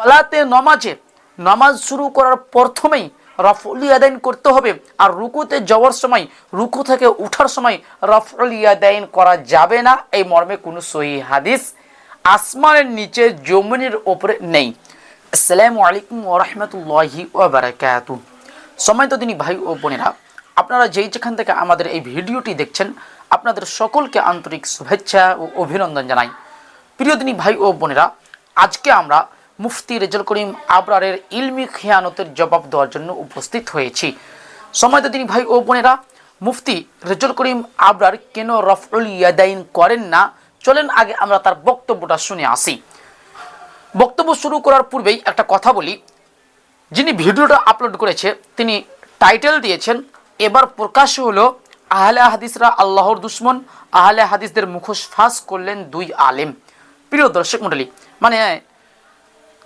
সালাতে নমাজে নামাজ শুরু করার প্রথমেই রাফউল ইয়াদাইন করতে হবে, আর রুকুতে যাওয়ার সময়, রুকু থেকে উঠার সময় রাফউল ইয়াদাইন করা যাবে না, এই মর্মে কোনো সহিহ হাদিস আসমানের নিচে জমিনের উপরে নেই। আসসালামু আলাইকুম ওয়া রাহমাতুল্লাহি ওয়া বারাকাতুহু। সম্মানিত দিনী ভাই ও বোনেরা, আপনারা যেখান থেকে আমাদের এই ভিডিওটি দেখছেন, আপনাদের সকলকে আন্তরিক শুভেচ্ছা ও অভিনন্দন জানাই। প্রিয় দিনী ভাই ও বোনেরা, আজকে আমরা মুফতি রেজাউল করিম আবরারের ইলমি খিয়ানতের জবাব দেওয়ার জন্য উপস্থিত হয়েছি। সম্মানিত দিনী ভাই ও বোনেরা, মুফতি রেজাউল করিম আবরার কেন রাফউল ইয়াদাইন করেন না, চলেন আগে আমরা তার বক্তব্যটা শুনে আসি। বক্তব্য শুরু করার পূর্বেই একটা কথা বলি, যিনি ভিডিওটা আপলোড করেছে তিনি টাইটেল দিয়েছেন, এবার প্রকাশ হলো আহলে হাদিসরা আল্লাহর দুশ্মন, আহলে হাদিসদের মুখোশ ফাঁস করলেন দুই আলেম। প্রিয় দর্শক মণ্ডলী, মানে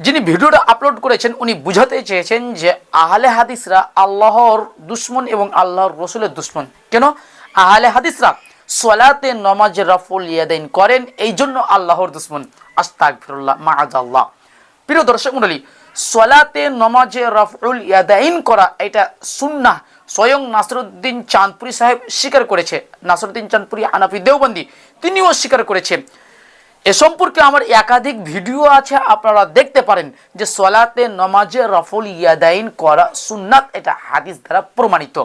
যিনি ভিডিওটা আপলোড করেছেন উনি বুঝাতে চেয়েছেন যে আহলে হাদিসরা আল্লাহর দুশ্মন এবং আল্লাহর রসুলের দুশ্মন। কেন? আহলে হাদিসরা সালাতে নামাজে রাফউল ইয়াদাইন করেন, এই জন্য আল্লাহর দুশ্মন। আস্তাগফিরুল্লাহ মাআযাল্লাহ। প্রিয় দর্শক মণ্ডলী, সালাতে নামাজে রাফউল ইয়াদাইন করা এটা সুন্নাহ। স্বয়ং নাসিরউদ্দিন চাঁদপুরি সাহেব স্বীকার করেছে, নাসিরউদ্দিন চাঁদপুরি হানাফি দেওবন্দি, তিনিও স্বীকার করেছেন। এ সম্পর্কে আমার একাধিক ভিডিও আছে, আপনারা দেখতে পারেন যে সালাতে নামাজে রাফউল ইয়াদাইন করা সুন্নাত, এটা হাদিস দ্বারা প্রমাণিত।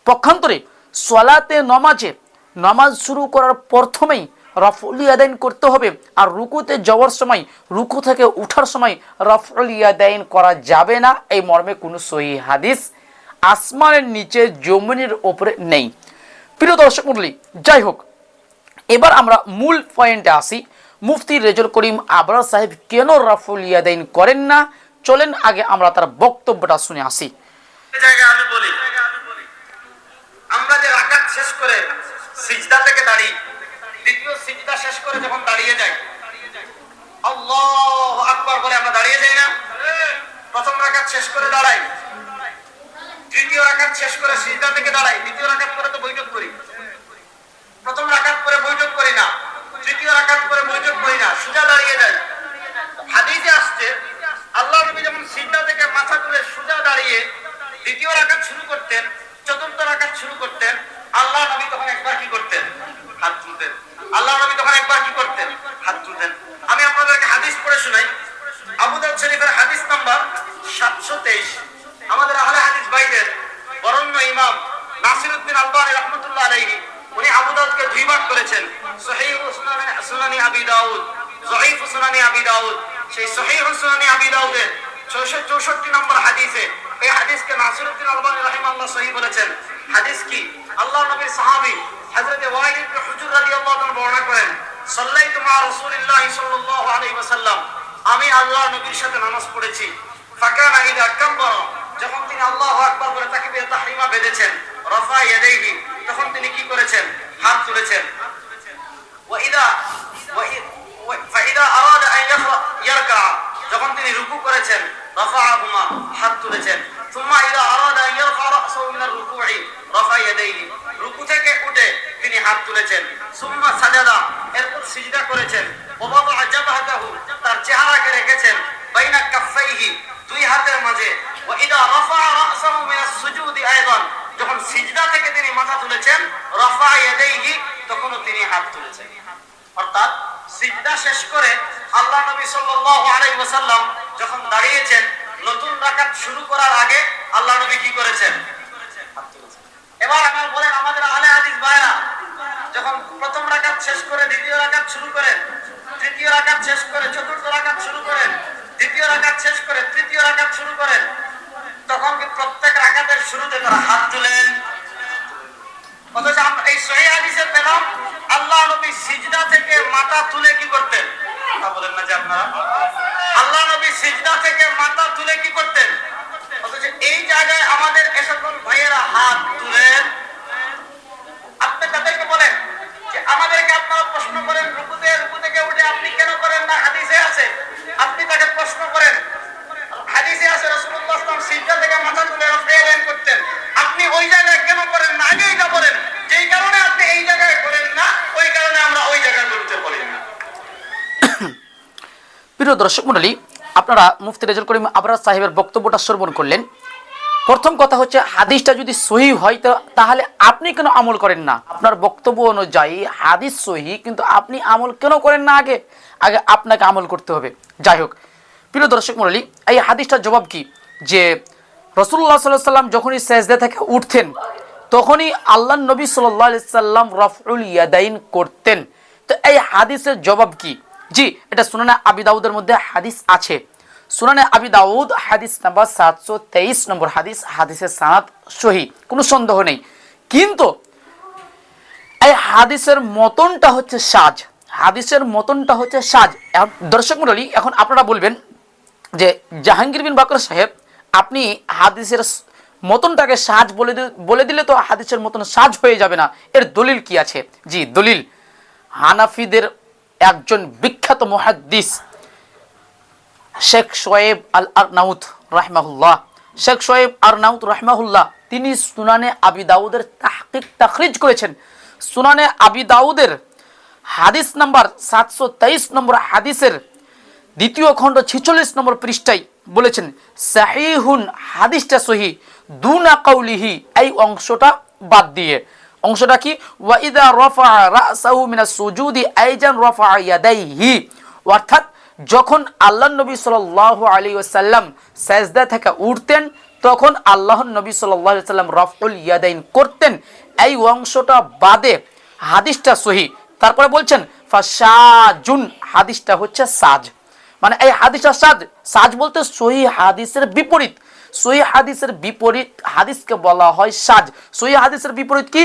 পক্ষান্তরে সালাতে নামাজে নামাজ শুরু করার প্রথমেই রাফউল ইয়াদাইন করতে হবে, আর রুকুতে যাওয়ার সময়, রুকু থেকে উঠার সময় রাফউল ইয়াদাইন করা যাবে না, এই মর্মে কোনো সহিহ হাদিস আসমানের নিচে জমিনের উপরে নেই। প্রিয় দর্শক মণ্ডলী, যাই হোক, এবার আমরা মূল পয়েন্টে আসি। মুফতি রেজাউল করিম আবরার সাহেব কেন রাফউল ইয়াদাইন করেন না, চলেন আগে আমরা তার বক্তব্যটা শুনে আসি। আমি বলি, আমরা যে রাকাত শেষ করে সিজদা থেকে দাঁড়িয়ে দ্বিতীয় সিজদা শেষ করে যখন দাঁড়িয়ে যাই, আল্লাহু আকবার বলে আমরা দাঁড়িয়ে যাই না? প্রথম রাকাত শেষ করে দাঁড়াই, দ্বিতীয় রাকাত শেষ করে সিজদা থেকে দাঁড়াই, দ্বিতীয় রাকাত করে তো বৈঠক করি। প্রথম রাকাত করে বৈঠক করি না, তৃতীয় রাকাত করে বৈঠক করি না, সোজা দাঁড়িয়ে যাই। হাদিসে আসছে আল্লাহ নবী যেমন সিজদা থেকে মাথা তুলে সোজা দাঁড়িয়ে দ্বিতীয় রাকাত শুরু করতেন, চতুর্থ রাকাত শুরু করতেন, আল্লাহ নবী তখন একবার কি করতেন? হাত তুলতেন। আল্লাহ নবী তখন একবার কি করতেন? হাত তুলতেন। আমি আপনাদেরকে হাদিস পড়ে শোনাই। আবু দাউদ শরীফের হাদিস নাম্বার 723। আমাদের আহলে হাদিস ভাইদের বরেণ্য ইমাম নাসিরউদ্দিন আলবানী রাহমাতুল্লাহ আলাইহি, উনি আবু দাউদকে দুই ভাগ করেছেন, সহিহ সুনানি আবি দাউদ, যঈফ সুনানি আবি দাউদ। সেই সহিহ সুনানি আবি দাউদের 664 নম্বর হাদিসে এই হাদিসকে নাসিরউদ্দিন আলবানী রাহিমাহুল্লাহ সহিহ বলেছেন। হাদিস কি? আল্লাহ নবীর সাহাবী হযরত ওয়াইল ইবনে হুজর রাদিয়াল্লাহু তাআলা বর্ণনা করেন, সাল্লাইতু মা রাসূলিল্লাহি সাল্লাল্লাহু আলাইহি ওয়াসাল্লাম, আমি আল্লাহ নবীর সাথে নামাজ পড়েছি। ফাকানা ইযা কাব্বারা, যখন তিনি আল্লাহু আকবার বলে তাকবীরে তাহরিমা বেঁধেছেন, রাফা ইয়াদাইহি, তখন তিনি কি করেছেন? হাত তুলেছেন। ফাইদা আরাদা আন ইয়ারকা, যখন তিনি রুকু করেছেন, রাফাআহুমা, হাত তুলেছেন। সুম্মা ইযা আরাদা আন ইয়ারফা রাসাহু মিনার রুকুই রাফা ইয়াদাইহি, রুকু থেকে উঠে তিনি হাত তুলেছেন। সুম্মা সাজাদা, এরপর সিজদা করেছেন। ওয়াদাআ জাবহাতাহু, তার চেহারাকে রেখেছেন, বাইনা কাফাইহি, দুই হাতের মাঝে। ওয়া ইযা রাফাআ রাসাহু মিনাস সুজুদি আইদান, যখন সিজদা থেকে তিনি মাথা তুলেছেন, রাফা ইয়াদাইহি, তখনও তিনি হাত তুলেছেন। অর্থাৎ সিজদা শেষ করে আল্লাহ নবী সাল্লাল্লাহু আলাইহি ওয়াসাল্লাম যখন দাঁড়িয়েছেন, নতুন রাকাত শুরু করার আগে আল্লাহ নবী কি করেছেন? হাত তুলেছেন। এবার আমার বলেন, আমাদের আহলে হাদিস ভাইরা যখন প্রথম রাকাত শেষ করে দ্বিতীয় রাকাত শুরু করেন, তৃতীয় রাকাত শেষ করে চতুর্থ রাকাত শুরু করেন, দ্বিতীয় রাকাত শেষ করে তৃতীয় রাকাত শুরু করেন, তখন কি প্রত্যেক রাকাতের শুরুতে তারা হাত তুলেন? অথচ আমরা এই সহিহ হাদিসে পেলাম আল্লাহ নবী সিজদা থেকে মাথা তুলে কি করতেন? কথা বলেন না যে আপনারা, আল্লাহ নবী সিজদা থেকে মাথা তুলে কি করতেন? অথচ এই জায়গায় আমাদের এসকল ভাইয়েরা হাত তুলেন। আপনি তাদেরকে বলেন যে আমাদেরকে আপনারা প্রশ্ন করেন, রুকু থেকে উঠে আপনি কেন করেন না? হাদিসে আছে। আপনি তাকে প্রশ্ন করেন, হাদিসে আছে রাসূলুল্লাহ সাল্লাল্লাহু আলাইহি ওয়াসাল্লাম সিজদা থেকে মাথা তুলে রাফায়াদাইন করতেন, আপনি ওই জায়গায় কেন করেন না? আগে এটা বলেন, যেই কারণে আপনি এই জায়গায় করেন না, ওই কারণে আমরা ওই জায়গাগুলোতে বলি না। প্রিয় দর্শক মণ্ডলী, আপনারা মুফতি রেজাউল করিম আবরার সাহেবের বক্তব্যটা শ্রবণ করলেন। প্রথম কথা হচ্ছে হাদিসটা যদি সহি হয় তাহলে আপনি কেন আমল করেন না? আপনার বক্তব্য অনুযায়ী হাদিস সহি, কিন্তু আপনি আমল কেন করেন না? আগে আপনাকে আমল করতে হবে। যাই হোক, প্রিয় দর্শক মণ্ডলী, এই হাদিসটার জবাব কি? যে রাসূলুল্লাহ সাল্লাল্লাহু আলাইহি ওয়াসাল্লাম যখনই সেজদা থেকে উঠতেন তখনই আল্লাহর নবী সাল্লাল্লাহু আলাইহি সাল্লাম রাফউল ইয়াদাইন করতেন। তো এই হাদিসের জবাব কি? জি, এটা সুনানে আবি দাউদের মধ্যে হাদিস আছে। সুনানে আবি দাউদ হাদিস নাম্বার 723 নম্বর হাদিস, হাদিসের সানাদ সহি, কোনো সন্দেহ নেই। কিন্তু এই হাদিসের মতনটা হচ্ছে সাজ, হাদিসের মতনটা হচ্ছে সাজ। দর্শক মণ্ডলী, এখন আপনারা বলবেন যে জাহাঙ্গীর বিন বাকর সাহেব, আপনি হাদিসের মতনটাকে সাজ বলে দিলে তো হাদিসের মতন সাজ হয়ে যাবে না, এর দলিল কি আছে? জি, দলিল হানাফিদের একজন বিখ্যাত মুহাদ্দিস শেখ শোয়েব আল আরনাউত রাহমাহুল্লাহ, শেখ শোয়েব আরনাউত রাহমাহুল্লাহ, তিনি সুনানে আবি দাউদের তাখরিজ করেছেন। সুনানে আবি দাউদের হাদিস নাম্বার 723 নম্বর হাদিসের দ্বিতীয় খণ্ড 46 নম্বর পৃষ্ঠায় বলেছেন সাহিহুন, হাদিসটা সহি, দুনা কাউলিহি, এই অংশটা বাদ দিয়ে। অংশটা কি? ওয়া ইযা রাফা রাসাহু মিনাস সুজুদি আইজান রাফা ইয়াদাইহি, অর্থাৎ যখন আল্লাহর নবী সাল্লাল্লাহু আলাইহি ওয়াসাল্লাম সাজদা থেকে উঠতেন তখন আল্লাহর নবী সাল্লাল্লাহু আলাইহি ওয়াসাল্লাম রাফউল ইয়াদাইন করতেন। এই অংশটা বাদে হাদিসটা সহি। তারপরে বলছেন ফাসাজুন, হাদিসটা হচ্ছে সাজ, মানে এই হাদিসটা সাজ। সাজ বলতে সহি হাদিসের বিপরীত। সহি হাদিসের বিপরীত হাদিসকে বলা হয় সাজ। সহি হাদিসের বিপরীত কি?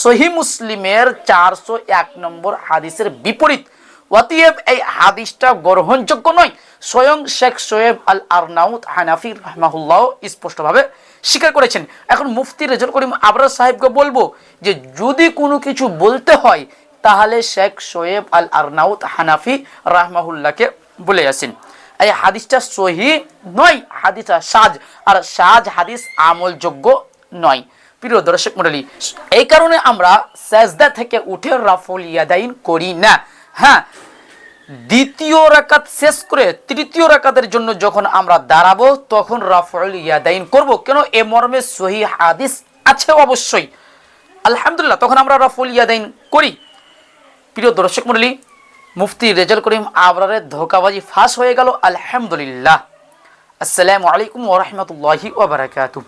সহি মুসলিমের 401 নম্বর হাদিসের বিপরীত। অতএব এই হাদিসটা গ্রহণযোগ্য নয়। স্বয়ং শেখ শোয়েব আল আরনাউত হানাফি রাহমাহুল্লাহ স্পষ্টভাবে স্বীকার করেছেন। এখন মুফতি রেজাউল করিম আবরার সাহেবকে বলবো যে যদি কোনো কিছু বলতে হয় তাহলে শেখ শোয়েব আল আরনাউত হানাফি রাহমাহুল্লাহকে বলে আসেন। এই হাদিসটা সহি নয়, হাদিসটা সাজ, আর সাজ হাদিস আমলযোগ্য নয়। প্রিয় দর্শক মণ্ডলী, এই কারণে আমরা সাজদা থেকে উঠে রাফউল ইয়াদাইন করি না। হ্যাঁ, দ্বিতীয় রাকাত শেষ করে তৃতীয় রাকাতের জন্য যখন আমরা দাঁড়াবো তখন রাফউল ইয়াদাইন করব। কেন? এ মর্মে সহি হাদিস আছে অবশ্যই, আলহামদুলিল্লাহ, তখন আমরা রাফউল ইয়াদাইন করি। প্রিয় দর্শক মণ্ডলী, মুফতি রেজাউল করিম আবরারের ধোঁকাবাজি ফাঁস হয়ে গেল, আলহামদুলিল্লাহ। আসসালামু আলাইকুম ওয়া রাহমাতুল্লাহি ওয়া বারাকাতুহু।